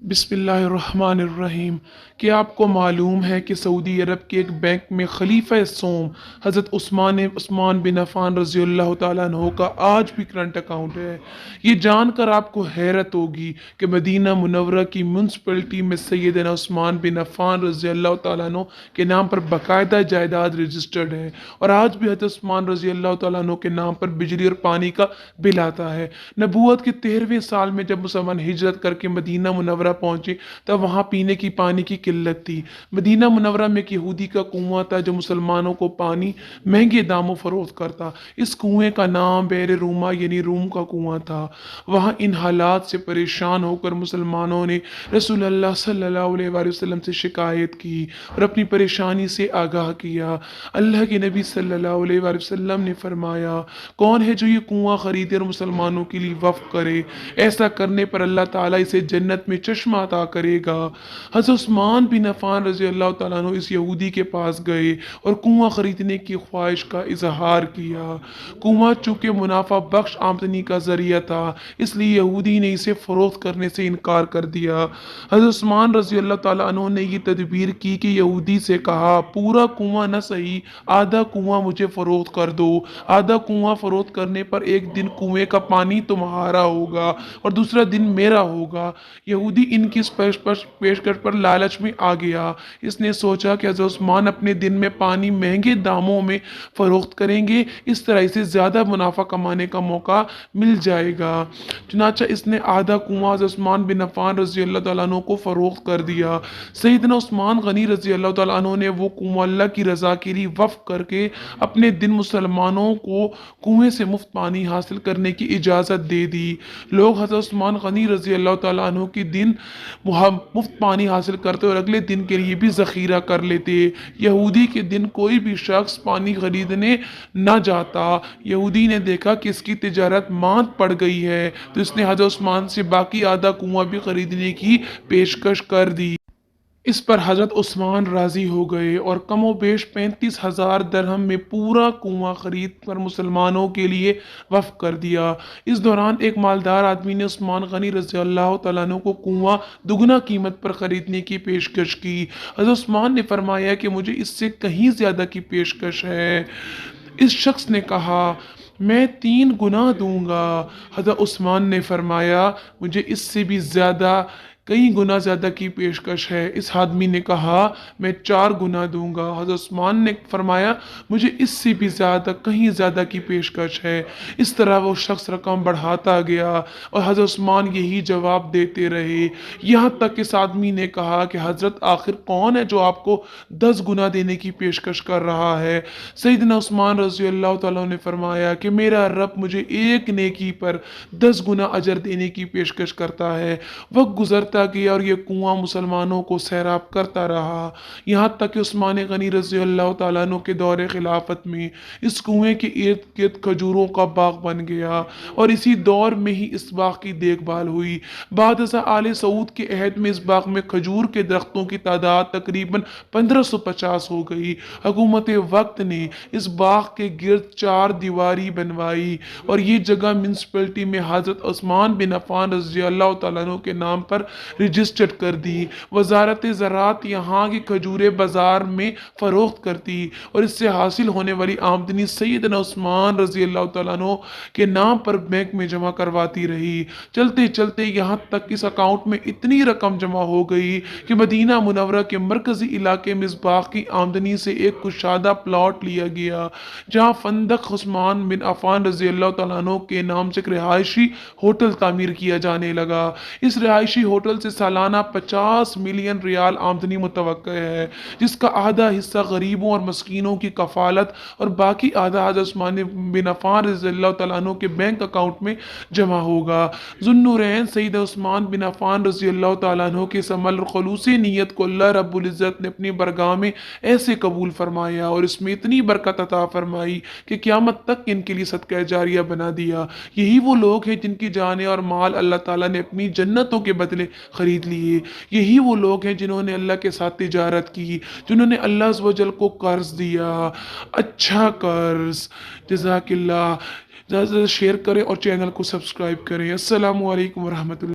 बिस्मिल्लाहिर्रहमानिर्रहीम। क्या आपको मालूम है कि सऊदी अरब के एक बैंक में खलीफा सोम हज़रत उस्मान बिन अफ़ान रज़ियल्लाहु ताला अन्हु का आज भी करंट अकाउंट है। ये जानकर आपको हैरत होगी कि मदीना मुनव्वरा की म्यूनसिपलिटी में सैयदना उस्मान बिन अफ़ान रज़ियल्लाहु ताला अन्हु के नाम पर बाकायदा जायदाद रजिस्टर्ड है और आज भी हज़रत उस्मान रज़ियल्लाहु ताला अन्हु के नाम पर बिजली और पानी का बिल आता है। नबूवत के 13वें साल में जब मुसलमान हिजरत करके मदीना मुनव्वरा पहुंचे तब वहां पीने की पानी की किल्लत थी। मदीना मुनव्वरा में एक यहूदी का कुआं था जो मुसलमानों को पानी महंगे दामों फरोख्त करता। इस कुएं का नाम बेर रूमा यानी रूम का कुआं था। वहां इन हालात से परेशान होकर मुसलमानों ने रसूल अल्लाह सल्लल्लाहु अलैहि वसल्लम से शिकायत की और अपनी परेशानी से आगाह किया। अल्लाह के नबी सल्लल्लाहु अलैहि वसल्लम ने फरमाया, कौन है जो ये कुआं खरीदे और मुसलमानों के लिए वक्फ करे? ऐसा करने पर अल्लाह ताला इसे जन्नत में चश्मा अता करेगा। हज़रत उस्मान बिन अफ़ान रज़ी अल्लाह तआला अन्हु इस यहूदी के पास गए और कुआं खरीदने की ख्वाहिश का इजहार किया। कुआं चूंकि मुनाफा बख्श आमदनी का जरिया था, इसलिए यहूदी ने इसे फरोख्त करने से इनकार कर दिया। हज़रत उस्मान रज़ी अल्लाह तआला अन्हु ने ये तदबीर की कि यहूदी से कहा, पूरा कुआं न सही, आधा कुआं मुझे फरोख्त कर दो। आधा कुआं फरोख्त करने पर एक दिन कुएं का पानी तुम्हारा होगा और दूसरा दिन मेरा होगा। यहूदी इनकी इस पेशकश पर लालच में आ गया। इसने सोचा कि हज़रत उस्मान अपने दिन में पानी महंगे दामों में फरोख्त करेंगे, इस तरह इसे ज़्यादा मुनाफा कमाने का मौका मिल जाएगा। चुनाचा इसने आधा कुआं हज़रत उस्मान बिन अफ़ान रज़ी अल्लाह तआला अन्हु को फरोख्त कर दिया। सैयदना उस्मान गनी रज़ी अल्लाह तआला अन्हु ने वो कुआं अल्लाह की रज़ा के लिए वक्फ करके अपने दिन मुसलमानों को कुएं से मुफ्त पानी हासिल करने की इजाज़त दे दी। लोग हज़रत उस्मान गनी रज़ी अल्लाह तआला अन्हु की दिन मुफ्त पानी हासिल करते और अगले दिन के लिए भी ज़ख़ीरा कर लेते। यहूदी के दिन कोई भी शख्स पानी खरीदने न जाता। यहूदी ने देखा कि इसकी तिजारत मांद पड़ गई है, तो इसने हज़रत उस्मान से बाकी आधा कुआं भी खरीदने की पेशकश कर दी। इस पर हज़रत उस्मान राज़ी हो गए और कमोबेश 35,000 दरहम में पूरा कुआं खरीद कर मुसलमानों के लिए वफ़ कर दिया। इस दौरान एक मालदार आदमी ने उस्मान गनी रज़ी अल्लाह तआला अन्हु को कुआं दुगना कीमत पर ख़रीदने की पेशकश की। हज़रत उस्मान ने फरमाया कि मुझे इससे कहीं ज़्यादा की पेशकश है। इस शख्स ने कहा, मैं 3 गुना दूंगा। हज़रत उस्मान ने फरमाया, मुझे इससे भी ज़्यादा कई गुना ज़्यादा की पेशकश है। इस आदमी ने कहा, मैं 4 गुना दूंगा। हज़रत उस्मान ने फरमाया, मुझे इससे भी ज़्यादा कहीं ज़्यादा की पेशकश है। इस तरह वो शख्स रकम बढ़ाता गया और हज़रत उस्मान यही जवाब देते रहे। यहाँ तक इस आदमी ने कहा कि हज़रत आखिर कौन है जो आपको 10 गुना देने की पेशकश कर रहा है? सैयदना उस्मान रज़ी अल्लाह तआला ने फरमाया कि मेरा रब मुझे एक नेकी पर 10 गुना अजर देने की पेशकश करता है। वक्त गुजरता गया और ये कुआं मुसलमानों को सैराब करता रहा। यहाँ तक कि उस्मान गनी रज़ी अल्लाह तआला अन्हु के दौरे खिलाफत में इस कुएं के इर्द गिर्द खजूरों का बाग बन गया और इसी दौर में ही इस बाग की देखभाल हुई। बाद आले सऊद के अहद में इस बाग में खजूर के दरख्तों की तादाद तकरीबन 1550 हो गई। हुकूमत वक्त ने इस बाग के गिर्द 4 दीवारी बनवाई और ये जगह म्यूनसिपलिटी में हज़रत उस्मान बिन अफ़ान रज़ी अल्लाह तआला अन्हु के नाम पर रजिस्टर्ड कर दी। वजारत ज़राअत यहाँ की खजूरें बाजार में फरोख्त करती और इससे हासिल होने वाली आमदनी सैयदना उस्मान रज़ी अल्लाह तआला अन्हु के नाम पर बैंक में जमा करवाती रही। चलते चलते यहाँ तक इस अकाउंट में इतनी रकम जमा हो गई कि मदीना मुनव्वरा के मरकजी इलाके में इस बाग की आमदनी से एक कुशादा प्लॉट लिया गया, जहाँ फंदक उस्मान बिन अफ़ान रज़ी अल्लाह तआला अन्हु के नाम से एक रिहायशी होटल तामीर किया जाने लगा। इस रिहायशी होटल से सालाना 50 मिलियन रियाल आमदनी मुतवक्का है, जिसका आधा हिस्सा गरीबों और मस्कीनों की कफालत और बाकी आधा हज़रत उस्मान बिन अफ़ान रज़ियल्लाहु तआला अन्हु के बैंक अकाउंट में जमा होगा। ज़ुन्नुरैन सैयद उस्मान बिन अफ़ान रज़ियल्लाहु तआला अन्हु के इस अमल और ख़ुलूस नियत को अल्लाह रब्बुल इज़्ज़त ने अपनी बरगाह में ऐसे कबूल फरमाया और इसमें इतनी बरकत अता फरमाई कि क़यामत तक इनके लिए सदका जारिया बना दिया। यही वो लोग हैं जिनकी जानें और माल अल्लाह ताला ने अपनी जन्नतों के बदले खरीद लिए। यही वो लोग हैं जिन्होंने अल्लाह के साथ तिजारत की, जिन्होंने अल्लाह अज़्ज़ व जल को कर्ज दिया, अच्छा कर्ज। जज़ाकिल्लाह। ज़्यादा से ज़्यादा शेयर करें और चैनल को सब्सक्राइब करें। अस्सलामु अलैकुम वरहमतुल्लाह।